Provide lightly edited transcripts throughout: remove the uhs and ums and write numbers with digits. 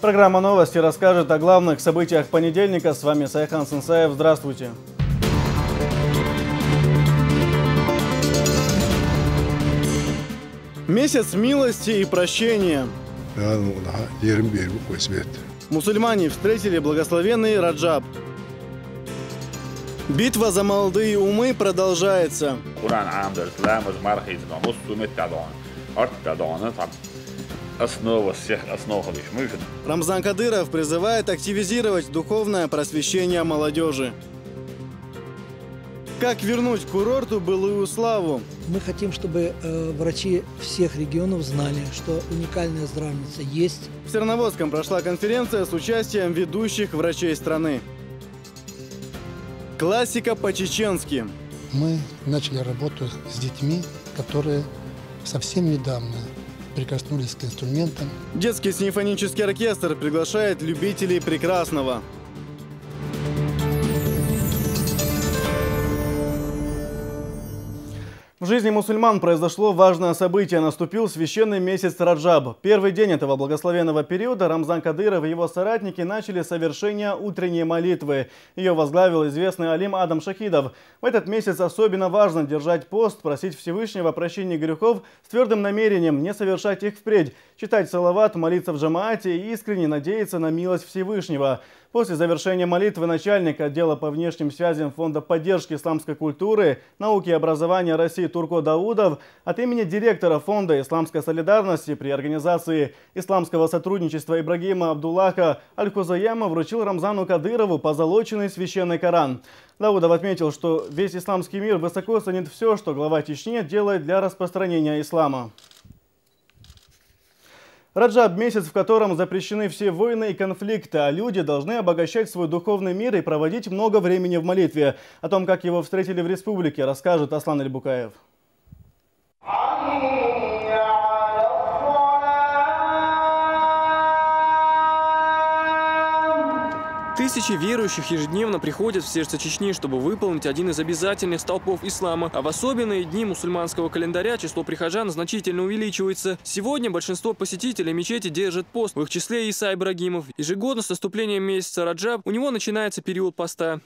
Программа «Новости» расскажет о главных событиях понедельника. С вами Сайхан Сенсаев. Здравствуйте. Месяц милости и прощения. Мусульмане встретили благословенный Раджаб. Битва за молодые умы продолжается. Рамзан Кадыров призывает активизировать духовное просвещение молодежи. Как вернуть курорту былую славу? Мы хотим, чтобы врачи всех регионов знали, что уникальная здравница есть. В Серноводском прошла конференция с участием ведущих врачей страны. Классика по-чеченски. Мы начали работу с детьми, которые совсем недавно прикоснулись к инструментам. Детский симфонический оркестр приглашает любителей прекрасного. В жизни мусульман произошло важное событие. Наступил священный месяц Раджаб. Первый день этого благословенного периода Рамзан Кадыров и его соратники начали совершение утренней молитвы. Ее возглавил известный алим Адам Шахидов. В этот месяц особенно важно держать пост, просить Всевышнего прощения грехов с твердым намерением не совершать их впредь, читать салават, молиться в джамаате и искренне надеяться на милость Всевышнего. После завершения молитвы начальник отдела по внешним связям Фонда поддержки исламской культуры, науки и образования России Турко Даудов от имени директора Фонда исламской солидарности при организации исламского сотрудничества Ибрагима Абдуллаха Аль-Хузаяма вручил Рамзану Кадырову позолоченный священный Коран. Даудов отметил, что весь исламский мир высоко ценит все, что глава Чечни делает для распространения ислама. Раджаб – месяц, в котором запрещены все войны и конфликты, а люди должны обогащать свой духовный мир и проводить много времени в молитве. О том, как его встретили в республике, расскажет Аслан Аль-Букаев. Тысячи верующих ежедневно приходят в сердце Чечни, чтобы выполнить один из обязательных столпов ислама. А в особенные дни мусульманского календаря число прихожан значительно увеличивается. Сегодня большинство посетителей мечети держат пост, в их числе Иса Ибрагимов. Ежегодно с наступлением месяца Раджаб у него начинается период поста.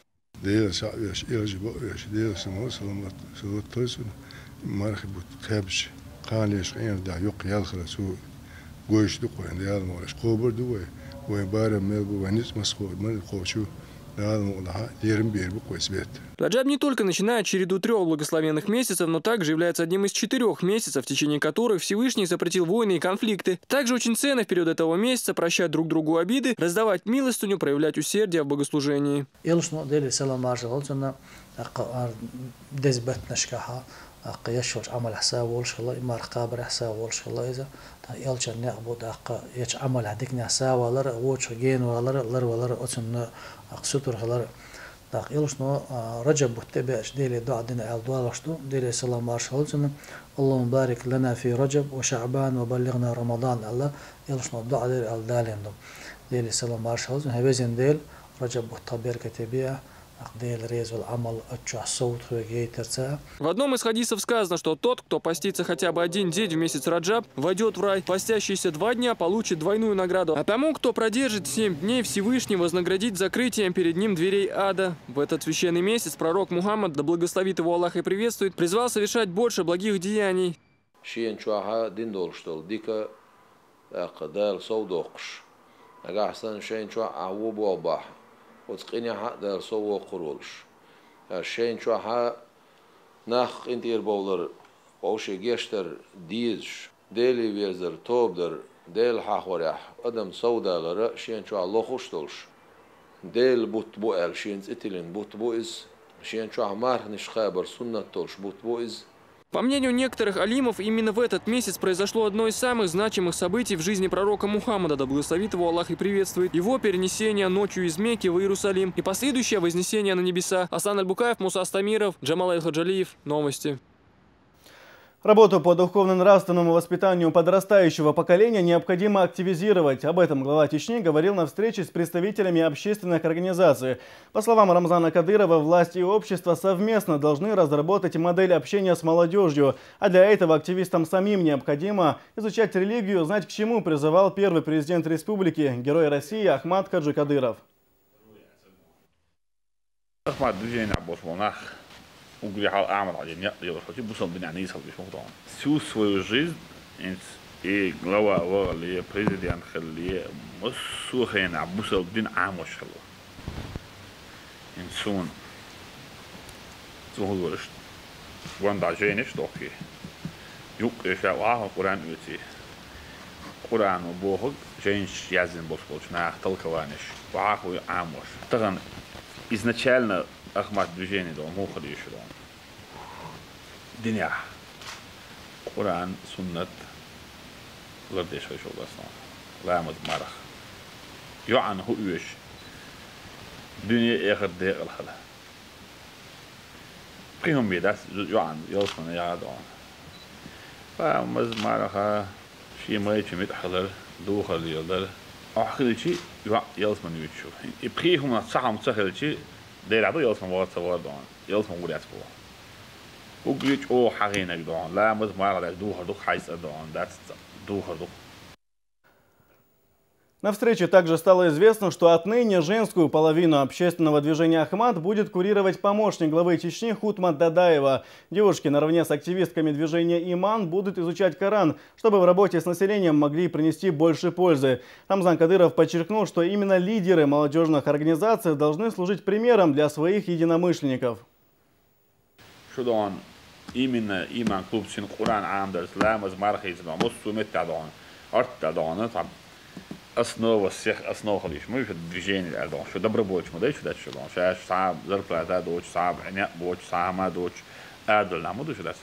Раджаб не только начинает череду 3 благословенных месяцев, но также является одним из 4 месяцев, в течение которых Всевышний запретил войны и конфликты. Также очень ценно в период этого месяца прощать друг другу обиды, раздавать милостыню, проявлять усердие в богослужении. يشوج عمل حساب والش الله ما رقابر حساب والش الله إذا يلش نعبد يش عمل هديك نحساب ولا وش جين ولا أتن أقصدر هلا يلش نو رجب بتبعش ديلي دعاء دنا الدعاء لشتو ديلي سلام مارشال جن اللهم بارك لنا في رجب وشعبان وبلغنا رمضان الله يلش نو دعاء ديل الدالين ديلي سلام مارشال جن هبزين ديل رجب بتبير كتبيه. В одном из хадисов сказано, что тот, кто постится хотя бы один день в месяц Раджаб, войдет в рай. Постящийся 2 дня получит двойную награду. А тому, кто продержит 7 дней, Всевышний вознаградит закрытием перед ним дверей ада. В этот священный месяц пророк Мухаммад, да благословит его Аллах и приветствует, призвал совершать больше благих деяний. وتقيني حق دار صو قرولش الشين شو حق ناخ انتير بولر وش جيشتر ديش ديلي ويرزر توبدر ديل حاخوريح ادم سودا لرا شين شو الله خوشتلش ديل بوت بوال شين اتلين بوت بويز شين شو عمار نشخابر سنة تولش بوت بويز. По мнению некоторых алимов, именно в этот месяц произошло одно из самых значимых событий в жизни пророка Мухаммада, да благословит его Аллах и приветствует, его перенесение ночью из Мекки в Иерусалим и последующее вознесение на небеса. Аслан Аль-Букаев, Муса Астамиров, Джамал Аль-Хаджалиев. Новости. Работу по духовно-нравственному воспитанию подрастающего поколения необходимо активизировать. Об этом глава Чечни говорил на встрече с представителями общественных организаций. По словам Рамзана Кадырова, власть и общество совместно должны разработать модель общения с молодежью. А для этого активистам самим необходимо изучать религию, знать, к чему призывал первый президент республики, герой России Ахмад Хаджи Кадыров. Всю свою жизнь и глава или президент или мусухена бусал дин амошхало. Инсун зугурш ванда женеш доки. Юк эшава Куран ути. Курану бог женш язин босполчна толкованиш. Ваху амош. Таган изначально Ахмад движение дом мухали еще дом. Диня. Куран, суннат, лардеш еще басна. Ламад марах. Йоан хуиш. Дуния эхад дек алхала. Прихом бедас Йоан йосман я дом. Ламад мараха شيء ما يجمد حلر دوخل يلدر. آخر شيء يلسمن يشوف. إبخيهم نصحهم سهل شيء. دير عدو يلسمن وقت سوار دون. يلسمن ولي أسبوع. وقليش أو حقينك دون. لا مز ما قدر دوخ حيس دون. That's دوخ. На встрече также стало известно, что отныне женскую половину общественного движения Ахмад будет курировать помощник главы Чечни Хутмат Дадаева. Девушки наравне с активистками движения Иман будут изучать Коран, чтобы в работе с населением могли принести больше пользы. Рамзан Кадыров подчеркнул, что именно лидеры молодежных организаций должны служить примером для своих единомышленников. Именно Иман клуб син Коран Амдерс Ламаз Мархейзна Муссумет Тадон Арт основа всех основ лишь мы же движение дом что добровольче мы дальше дальше дом сейчас сам зарплата дочь сам нет дочь сама дочь адл нам дочь дальше.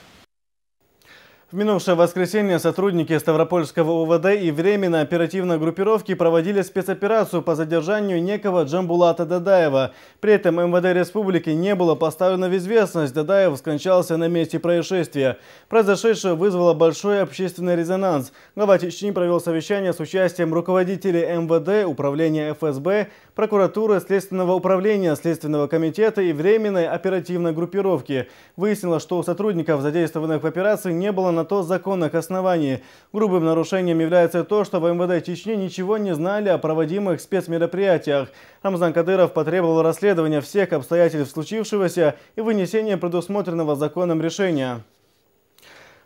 В минувшее воскресенье сотрудники Ставропольского УВД и временной оперативной группировки проводили спецоперацию по задержанию некого Джамбулата Дадаева. При этом МВД республики не было поставлено в известность. Дадаев скончался на месте происшествия. Произошедшее вызвало большой общественный резонанс. Глава Чечни провел совещание с участием руководителей МВД, управления ФСБ, прокуратуры, Следственного управления, Следственного комитета и временной оперативной группировки. Выяснилось, что у сотрудников, задействованных в операции, не было на то законных оснований. Грубым нарушением является то, что в МВД Чечни ничего не знали о проводимых спецмероприятиях. Рамзан Кадыров потребовал расследования всех обстоятельств случившегося и вынесения предусмотренного законом решения.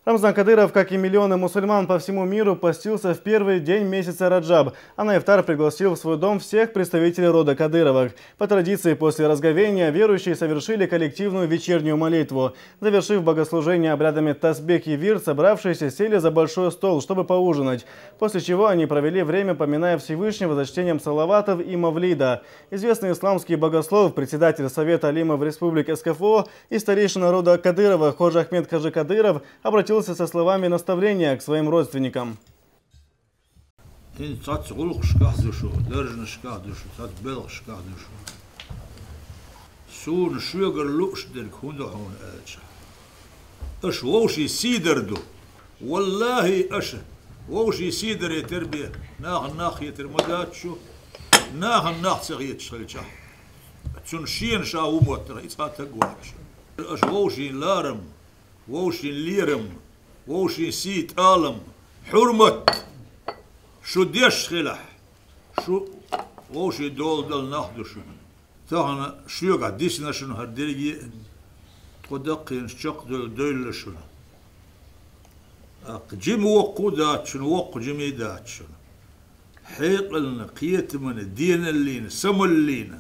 Рамзан Кадыров, как и миллионы мусульман по всему миру, постился в первый день месяца Раджаб, а на ифтар пригласил в свой дом всех представителей рода Кадыровых. По традиции, после разговения верующие совершили коллективную вечернюю молитву. Завершив богослужение обрядами тасбех и вирд, собравшиеся сели за большой стол, чтобы поужинать, после чего они провели время, поминая Всевышнего за чтением салаватов и мавлида. Известный исламский богослов, председатель Совета алимов Республики СКФО и старейшина рода Кадырова Ходжа Ахмед Хаджи Кадыров обратился со словами наставления к своим родственникам. ووشي سيت عالم حرمة شو ديش خلح شو ووشي دول ناخدو شو تاهنا شو قاعد ديسنا شنو هالدرجة تقدقين شق دول شنو جيم وقودات شنو وق جميدات شنو حيق لنا قيت من الدين اللينا سم اللينا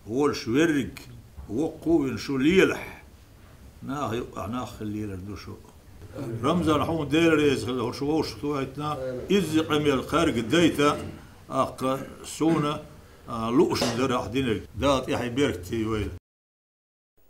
هو الشورق وقوين شو ليلح ناخ الليلة دو شو رمزان حون ديريز هوش تويتنا إذ قمي الخارج ديتا أق سونا لوش درح دينك دات يحي بيركتي ويل.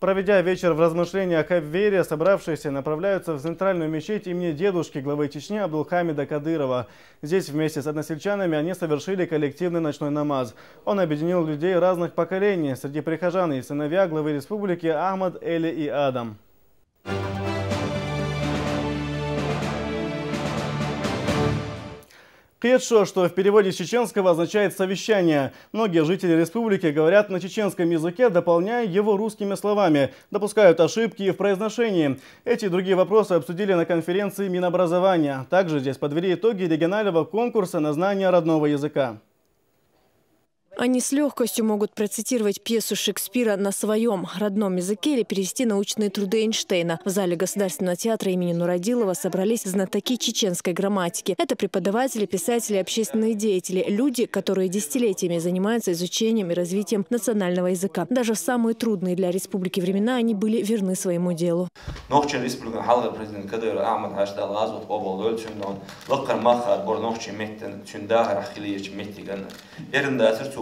Проведя вечер в размышлениях о вере, собравшиеся направляются в центральную мечеть имени дедушки главы Чечни Абдулхамида Кадырова. Здесь вместе с односельчанами они совершили коллективный ночной намаз. Он объединил людей разных поколений. Среди прихожан и сыновья главы республики Ахмад, Эли и Адам. Кьетшо, что в переводе с чеченского означает «совещание». Многие жители республики говорят на чеченском языке, дополняя его русскими словами, допускают ошибки и в произношении. Эти и другие вопросы обсудили на конференции Минобразования. Также здесь подвели итоги регионального конкурса на знание родного языка. Они с легкостью могут процитировать пьесу Шекспира на своем родном языке или перевести научные труды Эйнштейна. В зале Государственного театра имени Нурадилова собрались знатоки чеченской грамматики. Это преподаватели, писатели, общественные деятели, люди, которые десятилетиями занимаются изучением и развитием национального языка. Даже в самые трудные для республики времена они были верны своему делу.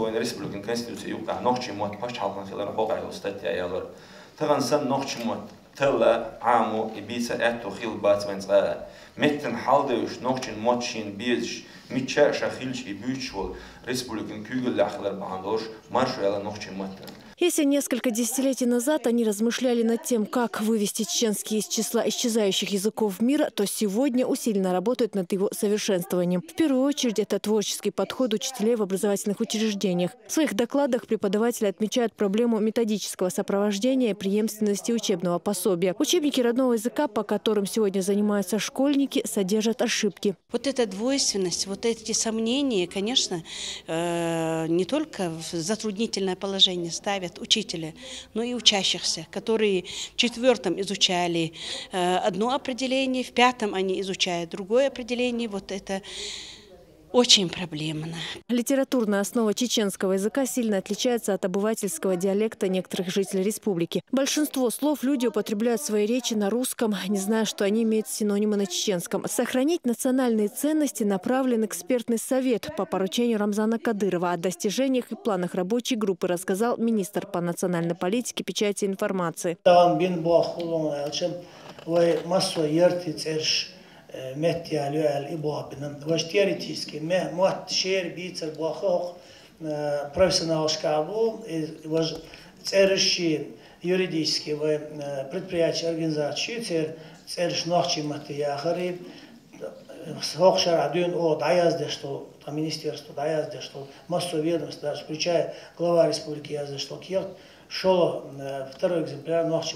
Республикан конституция юка нохчи мот паш халкан хилар хога юстатя ялар таган сан нохчи мот тэлла аму ибиса эту хил бацвенца меттен халдыш нохчи мотчин бизш митча шахилч ибючвол республикан кюгел лахлар бандош маршу яла нохчи моттен. Если несколько десятилетий назад они размышляли над тем, как вывести чеченский из числа исчезающих языков мира, то сегодня усиленно работают над его совершенствованием. В первую очередь это творческий подход учителей в образовательных учреждениях. В своих докладах преподаватели отмечают проблему методического сопровождения и преемственности учебного пособия. Учебники родного языка, по которым сегодня занимаются школьники, содержат ошибки. Вот эта двойственность, вот эти сомнения, конечно, не только в затруднительное положение ставят учителя, но и учащихся, которые в 4-м изучали одно определение, в 5-м они изучают другое определение. Вот это очень проблемно. Литературная основа чеченского языка сильно отличается от обывательского диалекта некоторых жителей республики. Большинство слов люди употребляют в своей речи на русском, не зная, что они имеют синонимы на чеченском. Сохранить национальные ценности направлен экспертный совет по поручению Рамзана Кадырова. О достижениях и планах рабочей группы рассказал министр по национальной политике, печати и информации. متيالو الإبوابنا واشتياريتيسكي ما موت شير بيتر بوخوخ профессионал шкабу церши юридически в предприятия организации церш ночи материалы хохшара дюн о даязде что там министерство даязде что массу ведомств даже включая глава республики язде что кьет. Второй экземпляр ночи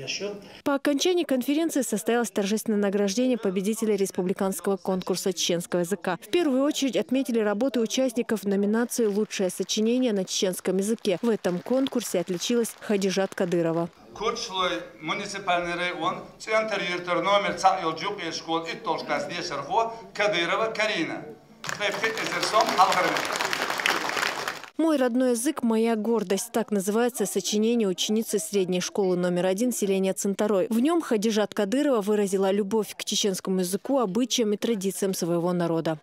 еще. По окончании конференции состоялось торжественное награждение победителей республиканского конкурса чеченского языка. В первую очередь отметили работы участников в номинации «Лучшее сочинение на чеченском языке». В этом конкурсе отличилась Хадижат Кадырова. «Мой родной язык – моя гордость» – так называется сочинение ученицы средней школы номер 1 селения Центарой. В нем Хадижат Кадырова выразила любовь к чеченскому языку, обычаям и традициям своего народа.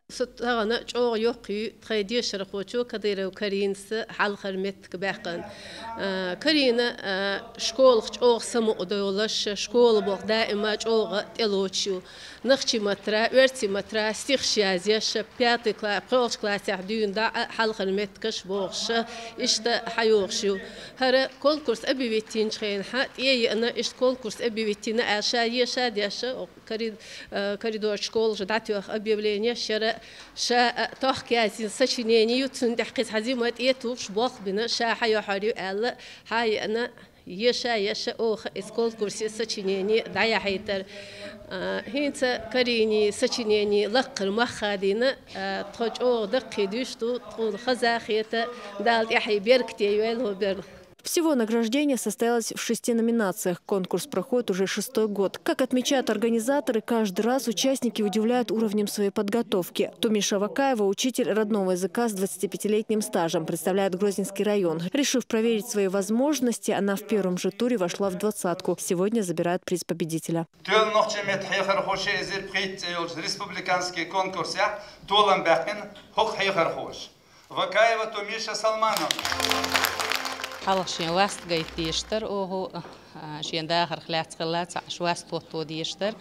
إشتا حيوخشوا هرا كونكورس أبي بيتين شخين حات أنا إشت كونكورس أبي بيتين عشاية شادية كريدور شكول جدعتي أخ أبي بليني شرا شا تحكي عزين سشينيني يتسن تحقيس حزيمات توش باخ بنا شا حيو حريو ألا هاي أنا يشا أوخ إسكول كورسي سشينيني دايا حيتر هينتا كريني سشينيني لقر مخادينا تخج أوغ دقي دوشتو تقول خزاخيتا دالت يحي بيركتي يوالو بيرل. Всего награждение состоялось в 6 номинациях. Конкурс проходит уже 6-й год. Как отмечают организаторы, каждый раз участники удивляют уровнем своей подготовки. Тумиша Вакаева, учитель родного языка с 25-летним стажем, представляет Грозненский район. Решив проверить свои возможности, она в первом же туре вошла в 20-ку. Сегодня забирает приз победителя. Республиканский конкурс Вакаева Тумиша Салманов. حلق شين واست جاي تيشتر وهو شين داخل خلات خلات عش واست وطو ديشتر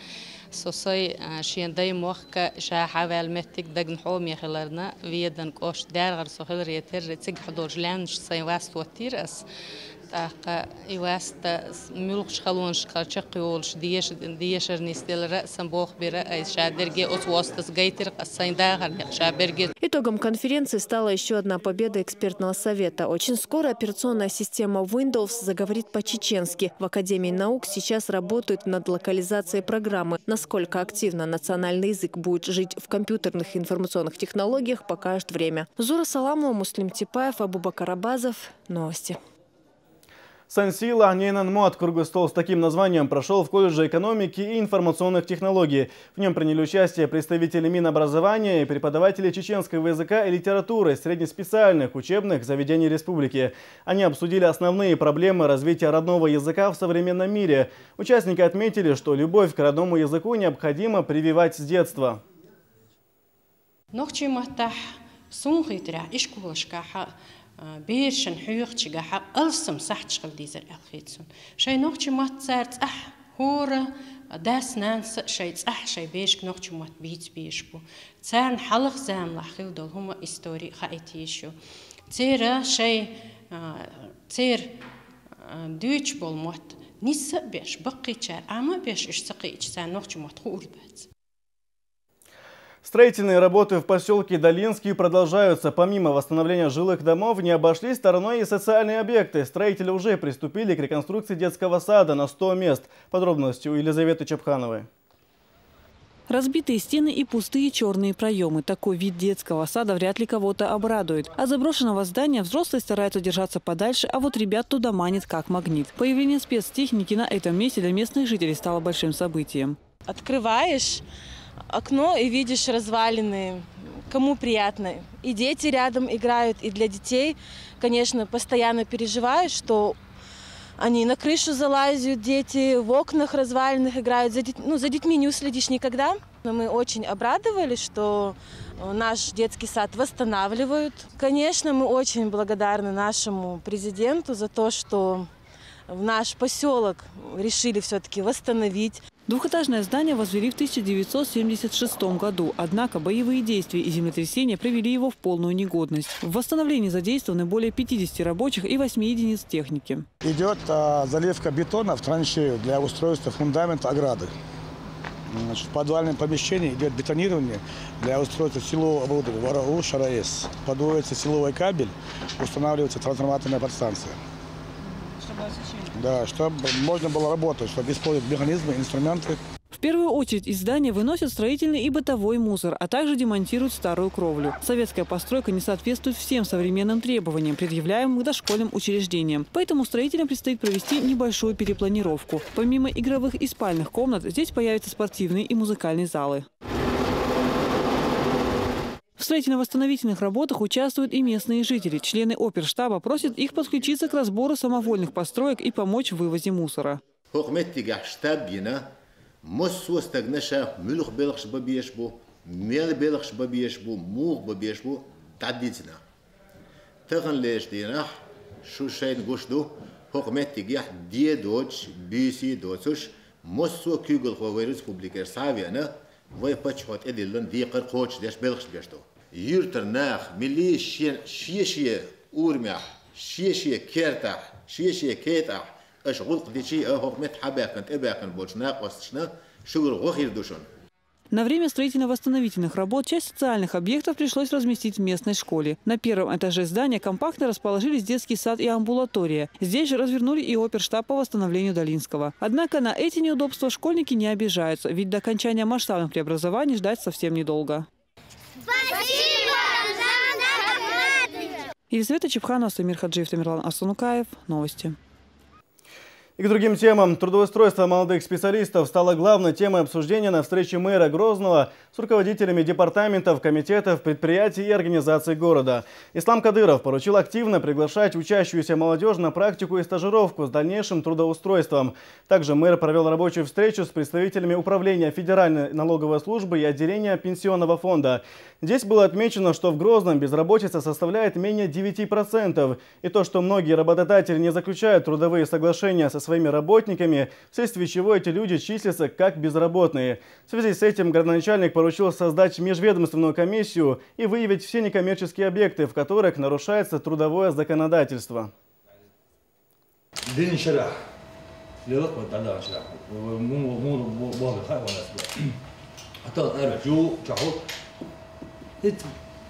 سوسي شين داي موخك شا حوال متك دقن حومي خلرنا ويدن كوش دار غر سخل ريتر تيج حضور جلانش سي واست وطير اس آخ يواست ملوش خلونش خالشق يولش ديش نستيل رأس بوخ برأي شادرجي أتواستس جيتر قصين داخل شابرجي. Итогом конференции стала еще одна победа экспертного совета. Очень скоро операционная система Windows заговорит по-чеченски. В Академии наук сейчас работают над локализацией программы. Насколько активно национальный язык будет жить в компьютерных и информационных технологиях, покажет время. Зура Саламова, Муслим Типаев, Абубакар Абазов. Новости. Сансила Нейнан Муат круглый стол с таким названием прошел в колледже экономики и информационных технологий. В нем приняли участие представители Минобразования и преподаватели чеченского языка и литературы среднеспециальных учебных заведений республики. Они обсудили основные проблемы развития родного языка в современном мире. Участники отметили, что любовь к родному языку необходимо прививать с детства. بيرشن حيوخ تجاه ألسم صح تشغل ديزر أخيتسون شيء نوختي ما تصارت هورا داس نانس شيء صح شيء بيشك نوختي ما بيت بيشبو تسان حلق زام لحيل دول هما إستوري خايتيشو تيرا شيء تير دويتش بول موت نيس بيش بقي تشار أما بيش إشتقي تسان نوختي ما تقول بات. Строительные работы в поселке Долинский продолжаются. Помимо восстановления жилых домов, не обошлись стороной и социальные объекты. Строители уже приступили к реконструкции детского сада на 100 мест. Подробности у Елизаветы Чапхановой. Разбитые стены и пустые черные проемы. Такой вид детского сада вряд ли кого-то обрадует. От заброшенного здания взрослые стараются держаться подальше, а вот ребят туда манит как магнит. Появление спецтехники на этом месте для местных жителей стало большим событием. Открываешь окно и видишь развалины. Кому приятно. И дети рядом играют, и для детей, конечно, постоянно переживаешь, что они на крышу залазят, дети в окнах разваленных играют. За детьми не уследишь никогда. Но мы очень обрадовались, что наш детский сад восстанавливают. Конечно, мы очень благодарны нашему президенту за то, что в наш поселок решили все-таки восстановить. Двухэтажное здание возвели в 1976 году. Однако боевые действия и землетрясения привели его в полную негодность. В восстановлении задействованы более 50 рабочих и 8 единиц техники. Идет заливка бетона в траншею для устройства фундамента ограды. В подвальном помещении идет бетонирование для устройства силового оборудования ВРУ ШРС. Подводится силовой кабель, устанавливается трансформаторная подстанция. Да, чтобы можно было работать, чтобы использовать механизмы, инструменты. В первую очередь из здания выносят строительный и бытовой мусор, а также демонтируют старую кровлю. Советская постройка не соответствует всем современным требованиям, предъявляемым к дошкольным учреждениям. Поэтому строителям предстоит провести небольшую перепланировку. Помимо игровых и спальных комнат, здесь появятся спортивные и музыкальные залы. В строительно-восстановительных работах участвуют и местные жители. Члены оперштаба просят их подключиться к разбору самовольных построек и помочь в вывозе мусора. Юртernach, milishien, shieshie, urmach, shieshie, kertach, shieshie, ketach, اش غلق ديشي هوكمت حباكن اباكن بولشنا قصشنا شغل غير душон. На время строительно-восстановительных работ часть социальных объектов пришлось разместить в местной школе. На первом этаже здания компактно расположились детский сад и амбулатория. Здесь же развернули и оперштаб по восстановлению Долинского. Однако на эти неудобства школьники не обижаются, ведь до окончания масштабных преобразований ждать совсем недолго. Елизавета Чапханова, Самир Хаджиев, Тамерлан Асанукаев. Новости. И к другим темам. Трудоустройство молодых специалистов стало главной темой обсуждения на встрече мэра Грозного с руководителями департаментов, комитетов, предприятий и организаций города. Ислам Кадыров поручил активно приглашать учащуюся молодежь на практику и стажировку с дальнейшим трудоустройством. Также мэр провел рабочую встречу с представителями управления Федеральной налоговой службы и отделения пенсионного фонда. Здесь было отмечено, что в Грозном безработица составляет менее 9%. И то, что многие работодатели не заключают трудовые соглашения со своими работниками, вследствие чего эти люди числятся как безработные. В связи с этим градоначальник поручил создать межведомственную комиссию и выявить все некоммерческие объекты, в которых нарушается трудовое законодательство. دين شرح ليلة وتعالى شرح مو بابي خايف ولا أسبوع حتى أنا جو جاهو هت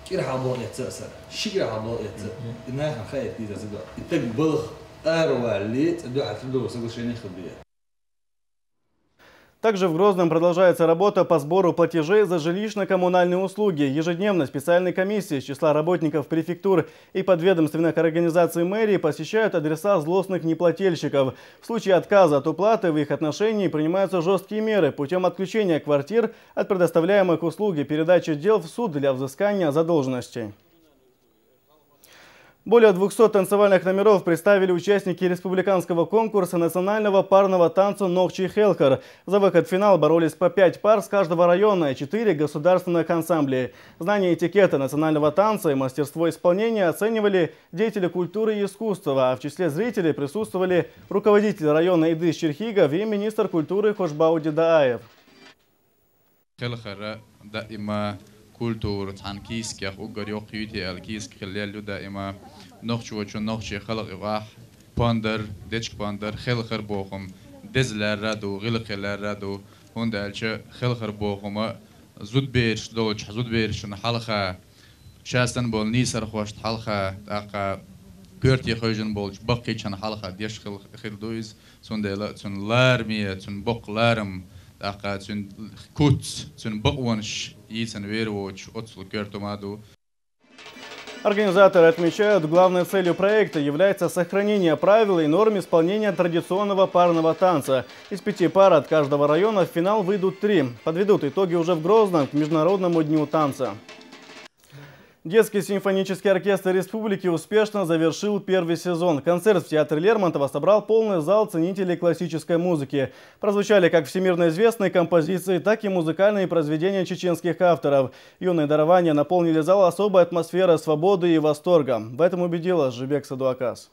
كير حاضر يتسأل شكل حاضر يتسأل إنها خايف إذا زبده التقبل أروع ليت دعاء فلوس أقول شيء نخبيه. Также в Грозном продолжается работа по сбору платежей за жилищно-коммунальные услуги. Ежедневно специальные комиссии из числа работников префектур и подведомственных организаций мэрии посещают адреса злостных неплательщиков. В случае отказа от уплаты в их отношении принимаются жесткие меры путем отключения квартир от предоставляемых услуг и передачи дел в суд для взыскания задолженностей. Более 200 танцевальных номеров представили участники республиканского конкурса национального парного танца «Нохчи Хелкар». За выход в финал боролись по 5 пар с каждого района и 4 государственных ансамблей. Знание этикета национального танца и мастерство исполнения оценивали деятели культуры и искусства, а в числе зрителей присутствовали руководитель района Идыш-Черхигов и министр культуры Хошбауди Дааев. كولتور عن كيس كيخ أوجر يوقيتي الكيس خلال دائما نخش وشون نخش خلق راح باندر ديش باندر خلخر بوخم دزلر ردو غلخلر ردو هون دالش خلخر بوخم زود بيرش دوش زود بيرش نحلخه شاستن بول نيسر خوشت حلخه دقة كورتي خوجن بولش بقي شن حلخه ديش خل دويز سون دلا سون لارمية سون بق لارم دقة سون كوت سون بقونش Организаторы отмечают, главной целью проекта является сохранение правил и норм исполнения традиционного парного танца. Из 5 пар от каждого района в финал выйдут 3. Подведут итоги уже в Грозном к Международному дню танца. Детский симфонический оркестр республики успешно завершил первый сезон. Концерт в театре Лермонтова собрал полный зал ценителей классической музыки. Прозвучали как всемирно известные композиции, так и музыкальные произведения чеченских авторов. Юные дарования наполнили зал особой атмосферой свободы и восторга. В этом убедила Жибек Садуакас.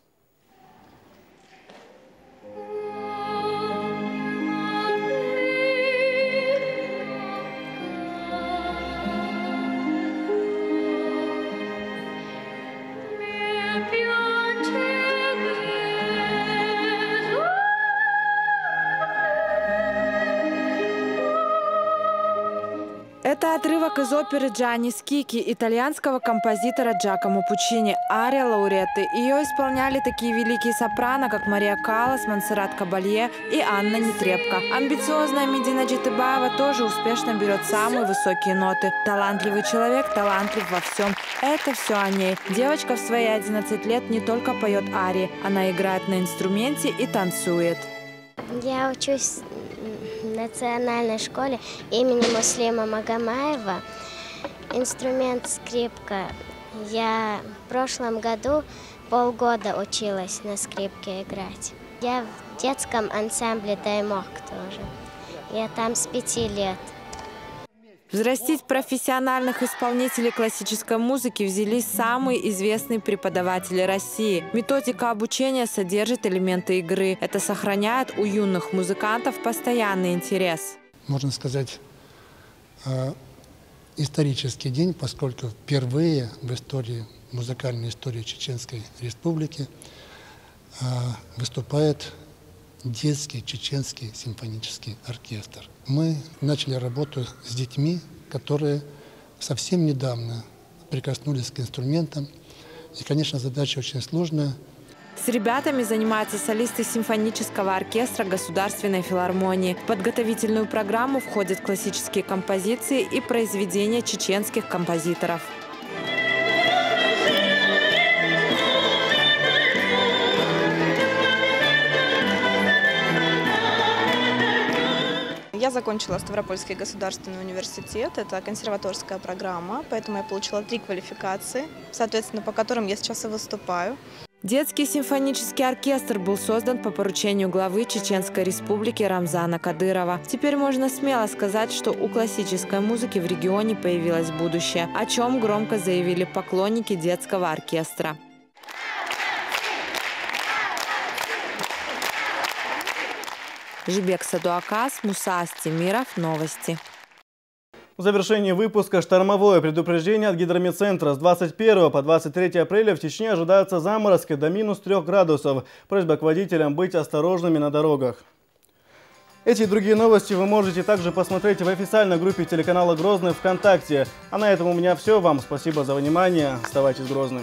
Это отрывок из оперы «Джанни Скики» итальянского композитора Джакомо Пуччини «Ария лауреты». Ее исполняли такие великие сопрано, как Мария Каллас, Монсеррат Кабалье и Анна Нетребко. Амбициозная Медина Джитыбаева тоже успешно берет самые высокие ноты. Талантливый человек, талантлив во всем. Это все о ней. Девочка в свои 11 лет не только поет арии, она играет на инструменте и танцует. Я учусь в национальной школе имени Муслима Магомаева. Инструмент скрипка. Я в прошлом году полгода училась на скрипке играть. Я в детском ансамбле «Даймок» тоже. Я там с 5 лет. Взрастить профессиональных исполнителей классической музыки взялись самые известные преподаватели России. Методика обучения содержит элементы игры. Это сохраняет у юных музыкантов постоянный интерес. Можно сказать, исторический день, поскольку впервые в истории, музыкальной истории Чеченской Республики выступает детский чеченский симфонический оркестр. Мы начали работу с детьми, которые совсем недавно прикоснулись к инструментам. И, конечно, задача очень сложная. С ребятами занимаются солисты симфонического оркестра Государственной филармонии. В подготовительную программу входят классические композиции и произведения чеченских композиторов. Я закончила Ставропольский государственный университет, это консерваторская программа, поэтому я получила 3 квалификации, соответственно, по которым я сейчас и выступаю. Детский симфонический оркестр был создан по поручению главы Чеченской Республики Рамзана Кадырова. Теперь можно смело сказать, что у классической музыки в регионе появилось будущее, о чем громко заявили поклонники детского оркестра. Жибек Садуакас, Муса Астемиров. Новости. В завершении выпуска штормовое предупреждение от Гидрометцентра. С 21 по 23 апреля в Чечне ожидаются заморозки до -3 градусов. Просьба к водителям быть осторожными на дорогах. Эти и другие новости вы можете также посмотреть в официальной группе телеканала «Грозный» ВКонтакте. А на этом у меня все. Вам спасибо за внимание. Оставайтесь Грозным.